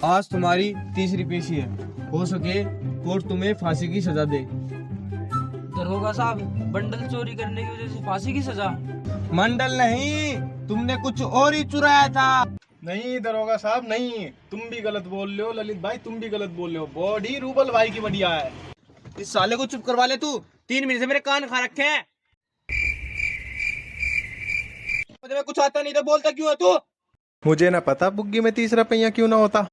आज तुम्हारी तीसरी पेशी है, हो सके कोर्ट तुम्हें फांसी की सजा दे। दरोगा साहब, बंडल चोरी करने की वजह से फांसी की सजा? मंडल नहीं, तुमने कुछ और ही चुराया था। नहीं दरोगा साहब नहीं, तुम भी गलत बोल रहे हो ललित भाई, तुम भी गलत बोल रहे हो। बॉडी रूबल भाई की बढ़िया है। इस साले को चुप करवा ले तू, 3 मिनट से मेरे कान खा रखे हैं। मुझे कुछ आता नहीं तो बोलता क्यों है तू? मुझे ना पता बुग्गी में तीसरा पहिया क्यों ना होता।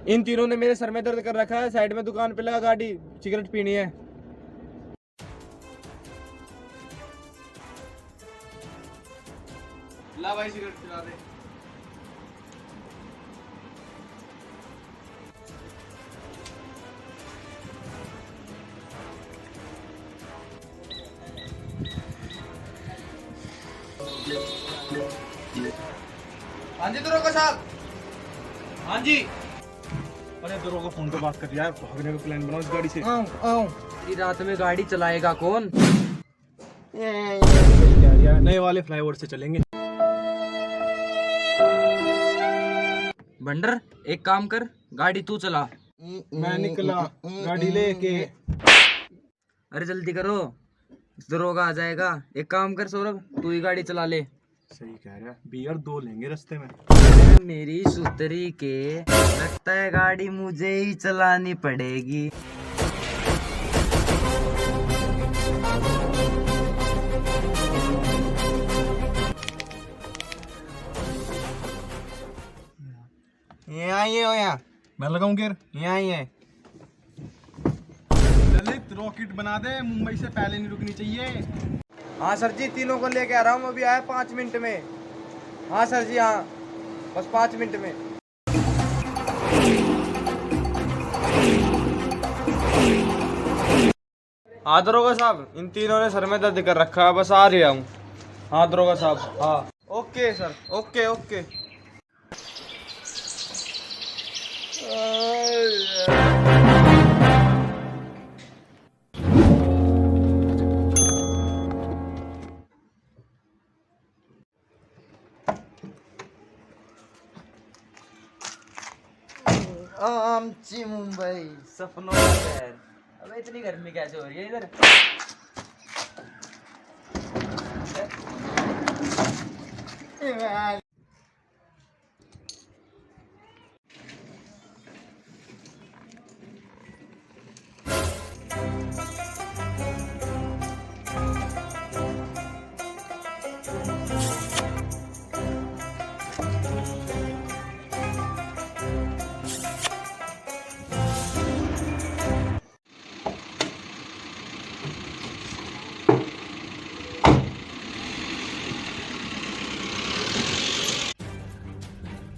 इन तीनों ने मेरे सर में दर्द कर रखा है। साइड में दुकान पे लगा गाड़ी, सिगरेट पीनी है। ला भाई सिगरेट पिला दे। हाँ जी दरोगा साहब। हाँ जी। अरे दरोगा फोन पे बात कर रहा है, भागने का प्लान बनाओ इस गाड़ी से। इतनी रात में गाड़ी चलाएगा कौन? नए वाले फ्लाईओवर से चलेंगे। बंडर, एक काम कर, गाड़ी तू चला। मैं निकला गाड़ी लेके। अरे जल्दी करो, दरोगा आ जाएगा। एक काम कर सौरभ, तू ही गाड़ी चला ले। सही कह रहा है, बियर 2 लेंगे रास्ते में। मेरी सुतरी के, लगता है गाड़ी मुझे ही चलानी पड़ेगी। यहाँ ही हो, यहाँ मैं लगाऊं गियर। यहाँ ही है। ललित रॉकेट बना दे, मुंबई से पहले नहीं रुकनी चाहिए। हाँ सर जी, तीनों को लेके आ रहा हूँ, अभी आया 5 मिनट में। हाँ सर जी, हाँ बस 5 मिनट में। हाँ दरोगा साहब, इन तीनों ने सर में दर्द कर रखा है, बस आ रहा हूँ। हाँ दरोगा साहब, हाँ ओके सर, ओके ओके। आमची मुंबई, सपनों का शहर। अबे इतनी गर्मी कैसे हो रही है इधर?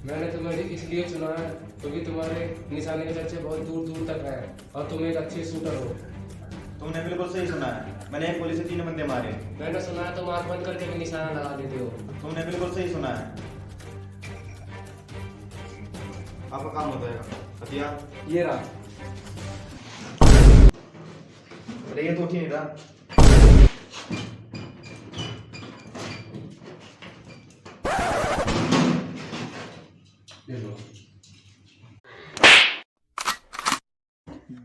मैंने तुम्हें इसलिए चुना है क्योंकि तुम्हारे निशाने के चर्चे बहुत दूर दूर तक हैं और तुम एक अच्छी शूटर हो। तुमने बिल्कुल सही सुना है। मैंने एक पुलिस से 3 बंदे मारे। मैंने सुना है तुम आंख बंद करके भी निशाना लगा देते हो। तुमने बिल्कुल सही सुना है। आपका काम हो जाएगा। हथियार ये रहा। अरे ये तो ठीक था।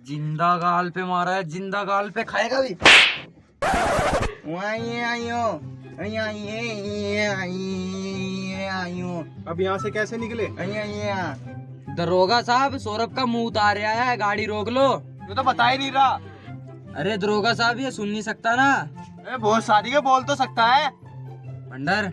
जिंदा गाल पे मारा है, जिंदा गाल पे खाएगा भी। अब यहाँ से कैसे निकले? दरोगा साहब, सौरभ का मुंह उतार रहा है, गाड़ी रोक लो। ये तो बता ही नहीं रहा। अरे दरोगा साहब, ये सुन नहीं सकता ना। अरे बहुत सारी के बोल तो सकता है। बंडर,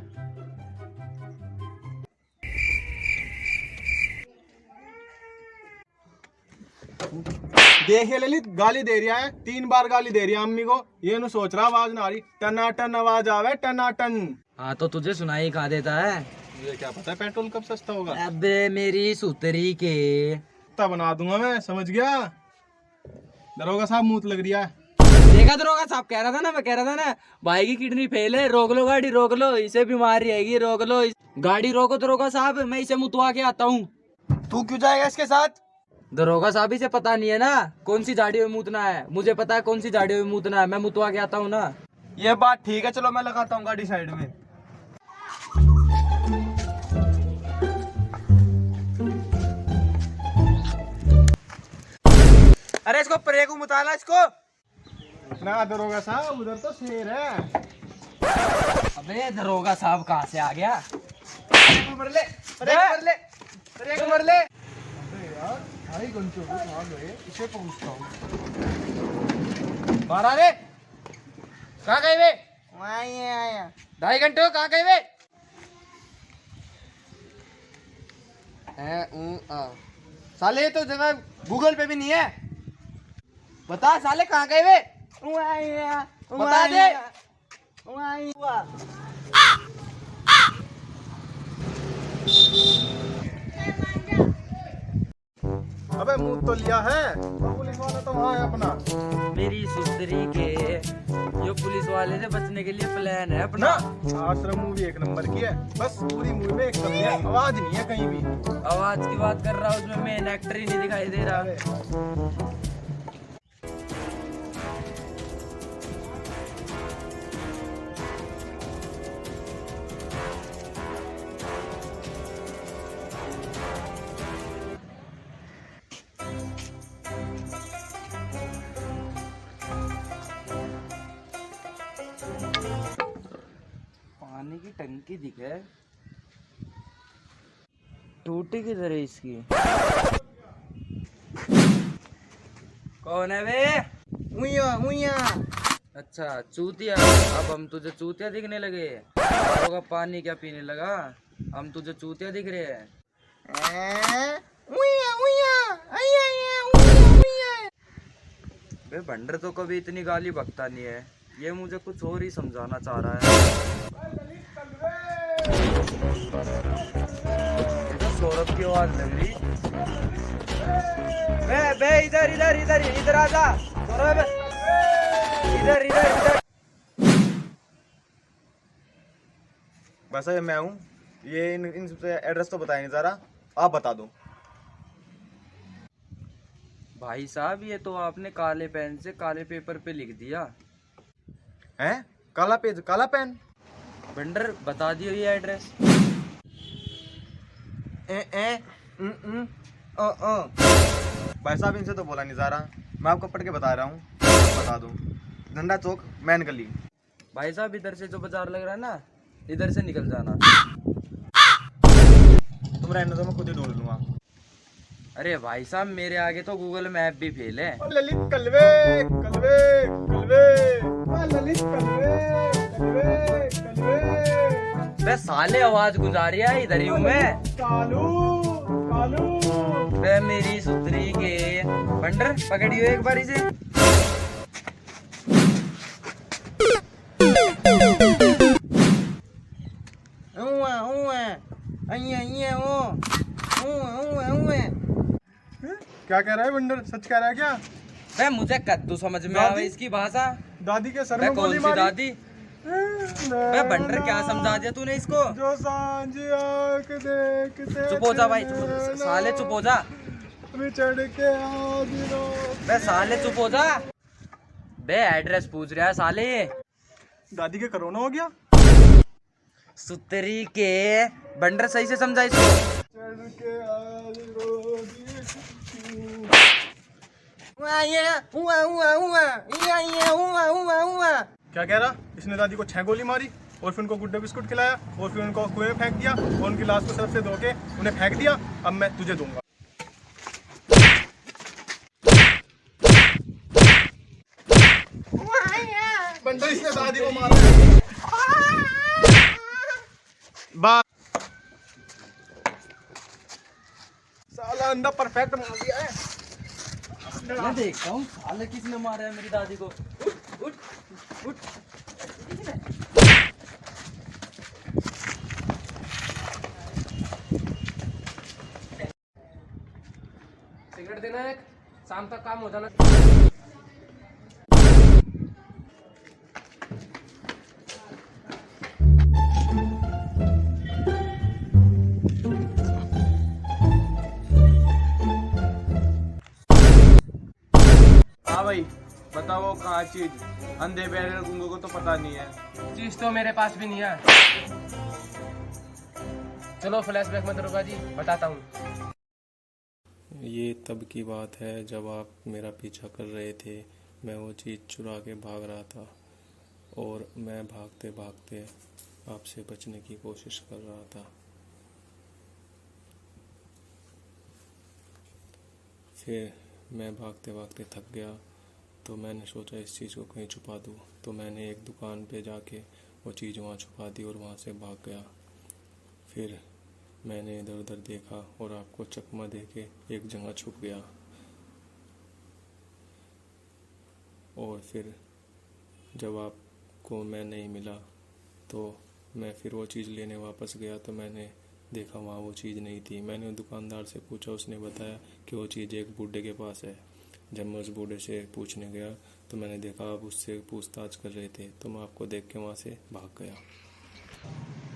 देखिए ललित, गाली दे रहा है, 3 बार गाली दे रही है अम्मी को। ये नु सोच रहा आवाज ना आ रही, टनाटन आवाज आवे, टनाटन। हाँ तो तुझे सुनाई खा देता है। मुझे क्या पता पेट्रोल कब सस्ता होगा। अबे मेरी सुतरी के। तब बना दूंगा मैं, समझ गया। दरोगा साहब मुंह लग रहा है। देखा दरोगा साहब, कह रहा था ना, मैं कह रहा था ना, भाई की किडनी फेल है, रोक लो गाड़ी, रोक लो, इसे बीमारी आएगी, रोक लो गाड़ी, रोको दरोगा साहब, मैं इसे मुतवा के आता हूँ। तू क्यों जाएगा इसके साथ? दरोगा साहब, इसे पता नहीं है ना कौन सी झाड़ियों में मूतना है। मुझे पता है कौन सी झाड़ियों में मूतना है, मैं मुतवा के आता हूँ ना। ये बात ठीक है, चलो मैं लगाता हूँ गाड़ी साइड में। अरे इसको प्रे को मुताला इसको। ना दरोगा साहब, उधर तो शेर है। अबे दरोगा साहब कहाँ से आ गया? मर ले, प्रे को मर ले। अबे यार, भाई घंटों को कहाँ गए? इसे पूछता हूँ। बाहर आ रे। कहाँ गए वे? आया 2.5 घंटे कहाँ गए वे? साले तो जगह गूगल पे भी नहीं है। बता साले कहाँ गए वे? बता दे। अबे मुंह तो लिया है, पुलिस वाला तो वहाँ है अपना। मेरी सुंदरी के यो पुलिस वाले से बचने के लिए प्लान है अपना। आश्रम मूवी एक नंबर की है, बस पूरी मूवी में एक कमी है, आवाज नहीं है कहीं भी। आवाज की बात कर रहा हूँ, उसमें मेन एक्टर ही नहीं दिखाई दे रहा। पानी की टंकी दिखे, टूटी किधर है इसकी? कौन है वे? मुइया अच्छा चूतिया। अब हम तुझे चूतिया दिखने लगे? होगा पानी क्या पीने लगा? हम तुझे चूतिया दिख रहे हैं? बे भंडर तो कभी इतनी गाली बकता नहीं है, ये मुझे कुछ और ही समझाना चाह रहा है। ये तो सौरभ की आवाज लग रही। बे इधर इधर इधर इधर आजा सौरभ, इधर इधर इधर। बस ये मैं हूँ। ये इन सबसे एड्रेस तो बताया नहीं जरा, आप बता दो। भाई साहब ये तो आपने काले पेन से काले पेपर पे लिख दिया। हैं? काला पेज, काला पेन। बंडर बता दियो ये एड्रेस। भाई साहब इनसे तो बोला नहीं जा रहा, मैं आपको पढ़ के बता रहा हूँ, बता दूँ। झंडा चौक, मैन गली। भाई साहब इधर से जो बाजार लग रहा है ना, इधर से निकल जाना। तुम रहने दो, मैं खुद ही ढूंढ लूंगा। अरे भाई साहब मेरे आगे तो गूगल मैप भी फेल है। ललित कलवे कलवे कलवे, ललित कलवे कलवे कलवे। बे साले आवाज गुजारी है, इधर ही हूँ मैं। कालू कालू। बे मेरी सुतरी के बंडर पकड़ियो एक बार इसे। क्या कह रहा है बंदर? सच कह रहा है क्या? बे मुझे कद्दू समझ में आवे इसकी भाषा। दादी के सर बे में कौन गोली सी मारी? दादी? बे बंडर क्या समझा दिया तूने इसको? जो सांझ आंख देखते चुप हो जा भाई, चुप हो जा। साले चुप हो जा। बिछड़ के आदिनों। बे साले चुप हो जा। बे एड्रेस पूछ रहा है साले। दादी के कोरोना हो गया। सुतरी के बंडर सही से समझा इसको। बिछड़ के आदिनों। क्या कह रहा? इसने दादी को 6 गोली मारी और फिर उनको गुड्डे बिस्कुट खिलाया और फिर उनको कुएं में फेंक दिया और उनकी लाश को सर्फ से धो के उन्हें फेंक दिया। अब मैं तुझे दूंगा। बंदर इसने दादी को मारा। साला अंधा परफेक्ट मार दिया है। मैं देखता हूँ साले किसने मारा है मेरी दादी को। उठ उठ उठ। सिगरेट देना एक, शाम तक काम हो जाना। हाँ भाई बताओ कहाँ चीज? अंधे बहरे गूंगे को तो पता नहीं है। चीज तो मेरे पास भी नहीं है। चलो फ्लैशबैक में दरोगा जी बताता हूँ। ये तब की बात है जब आप मेरा पीछा कर रहे थे। मैं वो चीज़ चुरा के भाग रहा था और मैं भागते भागते आपसे बचने की कोशिश कर रहा था। फिर मैं भागते भागते थक गया तो मैंने सोचा इस चीज़ को कहीं छुपा दूँ। तो मैंने एक दुकान पे जाके वो चीज़ वहाँ छुपा दी और वहाँ से भाग गया। फिर मैंने इधर उधर देखा और आपको चकमा देके एक जगह छुप गया। और फिर जब आपको मैं नहीं मिला तो मैं फिर वो चीज़ लेने वापस गया तो मैंने देखा वहाँ वो चीज़ नहीं थी। मैंने दुकानदार से पूछा, उसने बताया कि वो चीज़ एक बूढ़े के पास है। जब मैं उस बूढ़े से पूछने गया तो मैंने देखा आप उससे पूछताछ कर रहे थे तो मैं आपको देख के वहाँ से भाग गया।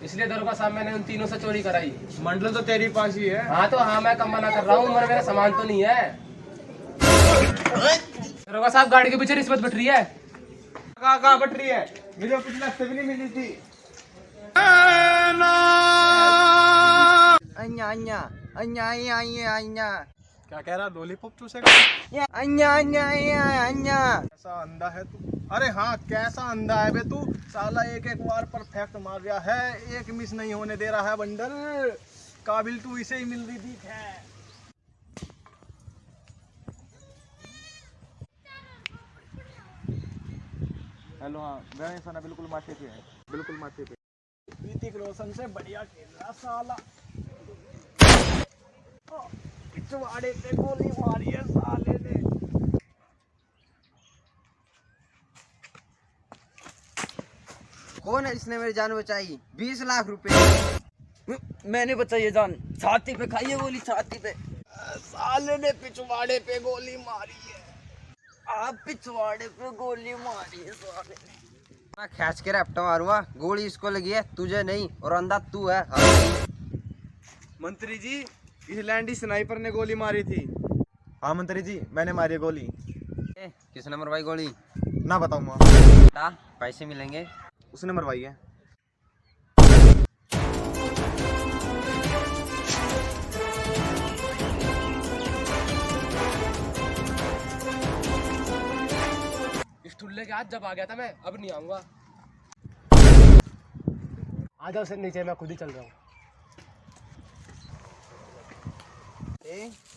इसलिए दरोगा साहब मैंने उन तीनों से चोरी कराई। मंडल तो तेरी पास ही है। हाँ तो हाँ, मैं कम मना कर रहा हूँ, मगर मेरा सामान तो नहीं है। दरोगा साहब गाड़ी के पीछे रिश्वत बट रही है। कहाँ बट रही है? मुझे पिछले हफ्ते भी नहीं मिली थी। अन्या अन्या अन्या अन्या अन्या अन्या क्या कह रहा, लॉलीपॉप चूसेगा? अन्या अन्या अन्या अन्या। कैसा अंधा है तू? अरे हाँ, कैसा अंधा है बे तू? साला एक एक बार परफेक्ट मार रहा है, एक मिस नहीं होने दे रहा है। बंडल काबिल तू इसे ही मिल रही थी है। हेलो, हाँ मेरा निशाना बिल्कुल माथे पे है, बिल्कुल माथे पे। ऋतिक रोशन से बढ़िया खेल रहा साला। पिछवाड़े पे गोली मारी है साले ने। कौन है जिसने मेरी जान बचाई? 20 लाख रुपए मैंने बचाई है जान। छाती पे खाई है गोली, छाती पे। साले ने पिछवाड़े पे गोली मारी है। आप पिछवाड़े पे गोली मारी है साले ने। मैं खींच के रैप्टा मारूंगा। गोली इसको लगी है, तुझे नहीं, और अंधा तू है। मंत्री जी, इस लैंडी स्नाइपर ने गोली मारी थी। हाँ मंत्री जी, मैंने मारी गोली। किसने मरवाई गोली? ना बताऊंगा। बता, पैसे मिलेंगे। उसने मरवाई है। इस ठुल्ले के हाथ जब आ गया था मैं, अब नहीं आऊंगा। आ जाओ सर नीचे, मैं खुद ही चल रहा हूँ।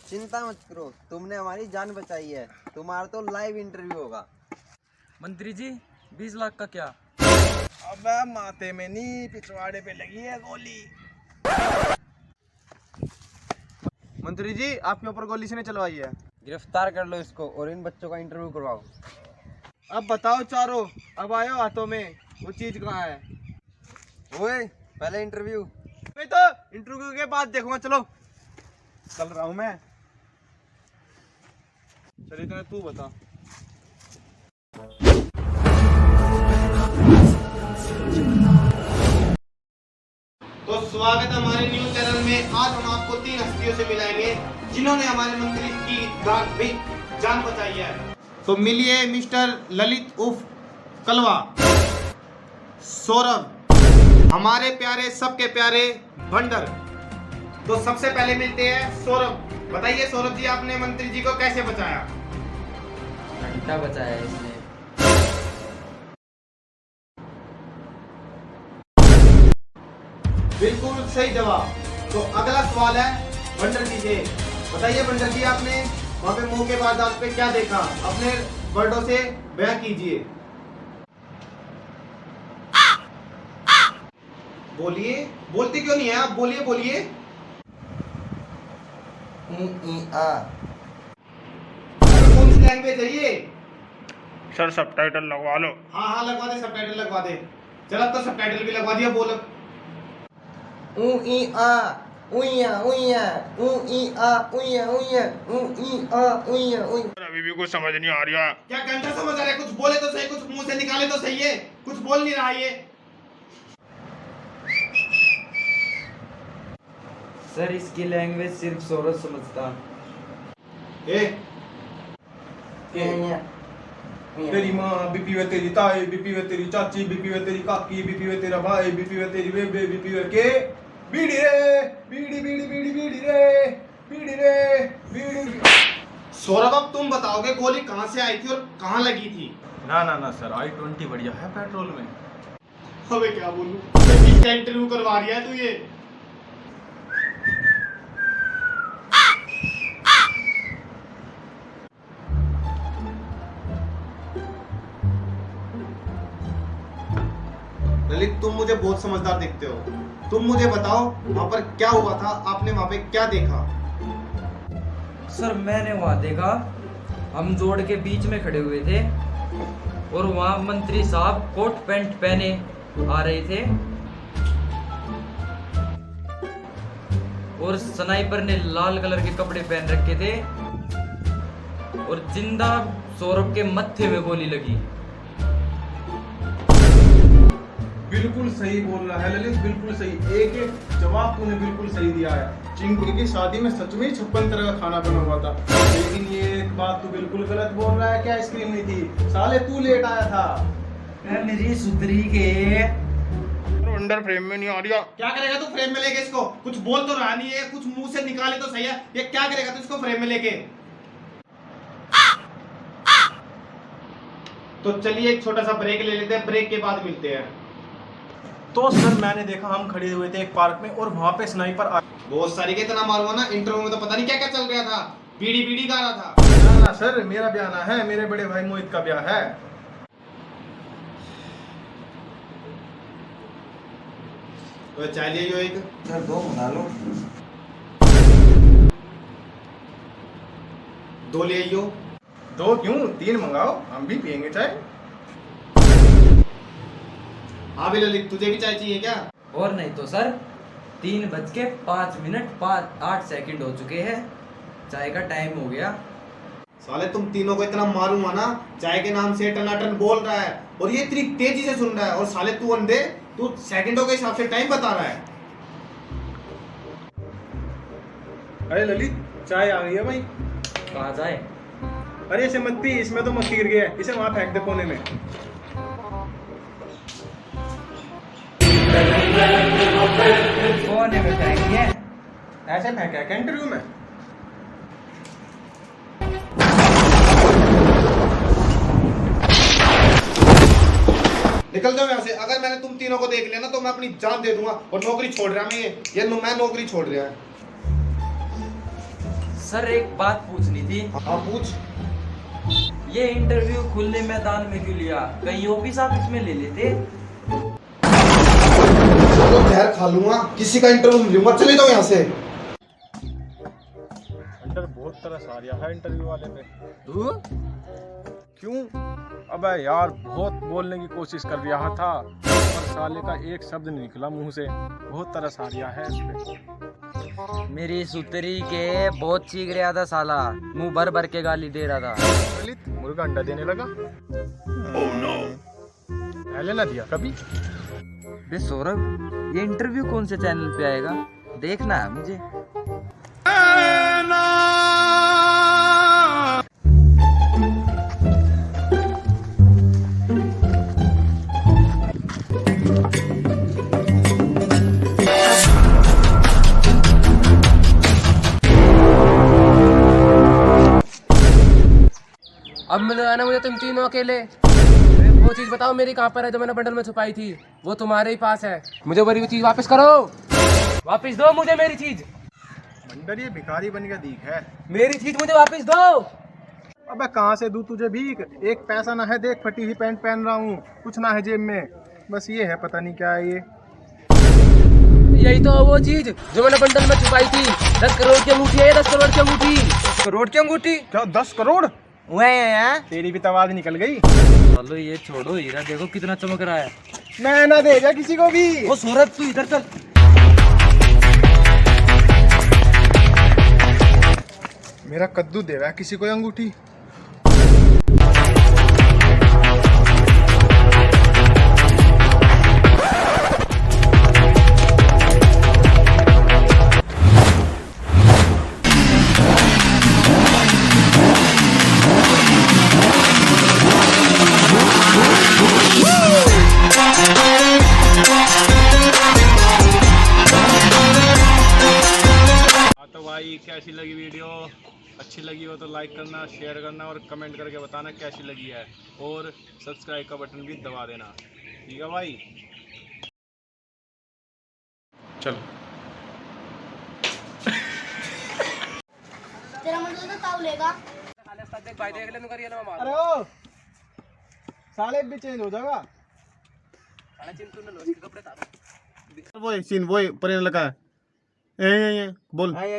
चिंता मत करो, तुमने हमारी जान बचाई है। तुम्हारा तो लाइव इंटरव्यू होगा। मंत्री जी 20 लाख का क्या? अबे माथे में नहीं, पिछवाड़े पे लगी है गोली। मंत्री जी, आपके ऊपर गोली किसने चलवाई है? गिरफ्तार कर लो इसको और इन बच्चों का इंटरव्यू करवाओ। अब बताओ चारों, अब आयो हाथों में, वो चीज कहाँ है? ओए, पहले इंटरव्यू। मैं तो इंटरव्यू के बाद देखूंगा। चलो, चल रहा हूँ मैं। चलिए तो तू बता। तो स्वागत है हमारे न्यूज चैनल में। आज हम आपको 3 हस्तियों से मिलाएंगे जिन्होंने हमारे मंत्री की जान बचाई है। तो मिलिए मिस्टर ललित उर्फ कलवा, सौरभ, हमारे प्यारे सबके प्यारे बंडर। तो सबसे पहले मिलते हैं सौरभ। बताइए सौरभ जी, आपने मंत्री जी को कैसे बचाया? घंटा बचाया है इसने। बिल्कुल सही जवाब। तो अगला सवाल है बंडर जी से। बताइए बंडर जी, आपने वहां पे मुंह के वारदात पे क्या देखा? अपने वर्डों से बयां कीजिए। बोलिए, बोलते क्यों नहीं है आप? बोलिए बोलिए। कौन सी लैंग्वेज है ये? सर सबटाइटल लगवा लो। हाँ हाँ लगवा दे, सबटाइटल लगवा दे। चल अब तो सबटाइटल भी लगवा दिया। बोल। अभी भी कुछ समझ नहीं आ रहा। क्या घंटा समझ आ रहा है? कुछ बोले तो सही, कुछ मुंह से निकाले तो सही है। कुछ बोल नहीं रहा ये। सर इसकी लैंग्वेज सिर्फ सौरभ समझता। तेरी माँ बीपी वे, तेरी ताई बीपी वे, तेरी चाची बीपी वे, तेरी काकी बीपी वे, तेरा भाई बीपी वे, तेरी बेबे बीपी वे के बीड़ी रे, बीड़ी बीड़ी बीड़ी बीड़ी रे, बीड़ी रे बीड़ी। सौरभ अब तुम बताओगे गोली कहाँ से आई थी और कहाँ लगी थी? ना ना ना सर, I-20 बढ़िया है पेट्रोल में। अबे क्या बोलूं, किसका इंटरव्यू करवा रही है तू ये? ललित, तुम मुझे बहुत समझदार दिखते हो। तुम मुझे बताओ वहां पर क्या हुआ था, आपने वहां पे क्या देखा? सर मैंने वहाँ देखा, हम जोड़ के बीच में खड़े हुए थे और वहाँ मंत्री साहब कोट पैंट पहने आ रहे थे और स्नाइपर ने लाल कलर के कपड़े पहन रखे थे और जिंदा सौरभ के मत्थे में गोली लगी। बिल्कुल सही बोल रहा है ललित, बिल्कुल सही। एक एक जवाब तूने बिल्कुल सही दिया है। चिंकी की शादी में सच में ही 56 तरह का खाना बना हुआ था, लेकिन ये एक बात तू बिल्कुल गलत बोल रहा है कि आइसक्रीम नहीं थी। साले तू लेट आया था। मेरी सुतरी के अंडर फ्रेम में नहीं आ रहा। क्या करेगा तू फ्रेम में लेके इसको? कुछ बोल तो रहा नहीं है, कुछ मुंह से निकाले तो सही है। ये क्या करेगा तू इसको फ्रेम में लेके? तो चलिए एक छोटा सा ब्रेक ले लेते हैं, ब्रेक के बाद मिलते हैं। तो सर मैंने देखा, हम खड़े हुए थे एक पार्क में और वहाँ पे स्नाइपर बहुत सारी के इतना मालूम है ना, इंटरव्यू में तो पता नहीं क्या क्या चल रहा था, बीड़ी बीड़ी गा रहा था। ना ना सर, मेरा ब्याह ना है, मेरे बड़े भाई मोहित का ब्याह है। तो चाय ले लो एक। सर 2 मंगा लो। 2 ले आइयो। 2 क्यों, 3 मंगाओ, हम भी पियेंगे चाय। हाँ भी ललित, तुझे भी चाय चाहिए क्या? और नहीं तो सर 3:05:08 हो चुके हैं, चाय का टाइम हो गया। साले तुम तीनों को इतना मालूम है ना, चाय के नाम से टनाटन बोल रहा है और ये इतनी तेजी से सुन रहा है, और साले तू अंधे, तू सेकंडों के हिसाब से टाइम बता रहा है। अरे ललित, चाय आ गई है भाई। कहाँ जाए? अरे इसे मत पी, इसमें तो मक्खी गिर गया है, इसे वहां फेंक दे कोने में। कोने में फेंकिए? ऐसे फेंका है क्या इंटरव्यू में? निकल जाओ यहाँ से। अगर मैंने तुम तीनों को देख लिया ना तो मैं अपनी जान दे दूंगा और नौकरी छोड़ रहा मैं। मैं नौकरी छोड़ रहा है। सर एक बात पूछनी थी। हाँ पूछ। ये इंटरव्यू खुले मैदान में क्यों लिया? कहीं ऑफिस ऑफिस में ले लेते। तो जहर खा लूंगा, किसी का इंटरव्यू नहीं लूंगा, चले जाओ यहाँ से। अंदर बहुत तरस आ रहा है इंटरव्यू वाले पे। तू क्यों? अबे यार, बहुत बोलने की कोशिश कर रहा था पर साले का एक शब्द नहीं निकला मुंह से। बहुत तरस आ रहा है इस पे। मेरी सुतरी के बहुत चीख रहा था साला, मुंह भर भर के गाली दे रहा था। ललित, मुर्गा अंडा देने लगा। पहले ना दिया कभी। बे सौरभ, ये इंटरव्यू कौन से चैनल पे आएगा? देखना है मुझे। अब मिला ना मुझे तुम तीनों अकेले। वो चीज बताओ मेरी कहाँ पर है जो मैंने बंडल में छुपाई थी? वो तुम्हारे ही पास है। मुझे वो चीज वापस करो, वापस दो मुझे मेरी चीज। मंडर ये भिखारी बन के दीख है। मेरी चीज मुझे वापस दो। अबे कहाँ से दूं तुझे भीख? एक पैसा ना है, देख फटी हुई पैंट पहन रहा हूँ, कुछ ना है जेब में, बस ये है, पता नहीं क्या है ये। यही तो वो चीज जो मैंने बंडल में छुपाई थी। 10 करोड़ की अंगूठी है, 10 करोड़ की अंगूठी। 10 करोड़ की अंगूठी? क्या 10 करोड़? वह तेरी भी तो आवाज निकल गई। चलो ये छोड़ो, हीरा देखो कितना चमक रहा है। मैं ना दे जा किसी को भी। वो सौरभ तू इधर चल। मेरा कद्दू देवा किसी को अंगूठी। तो भाई क्या कैसी लगी वीडियो। अच्छी लगी हो तो लाइक करना, शेयर करना और कमेंट करके बताना कैसी लगी है, और सब्सक्राइब का बटन भी दबा देना। ठीक है भाई, चल। तेरा मतलब तो ताऊ लेगा। देख भाई, देख ले तू करिए ना मार। अरे ओ साले भी चेंज हो जाएगा। साला चिंटू ने लो इसके कपड़े तार। वो सीन वो परेन लगा है। बोल। आई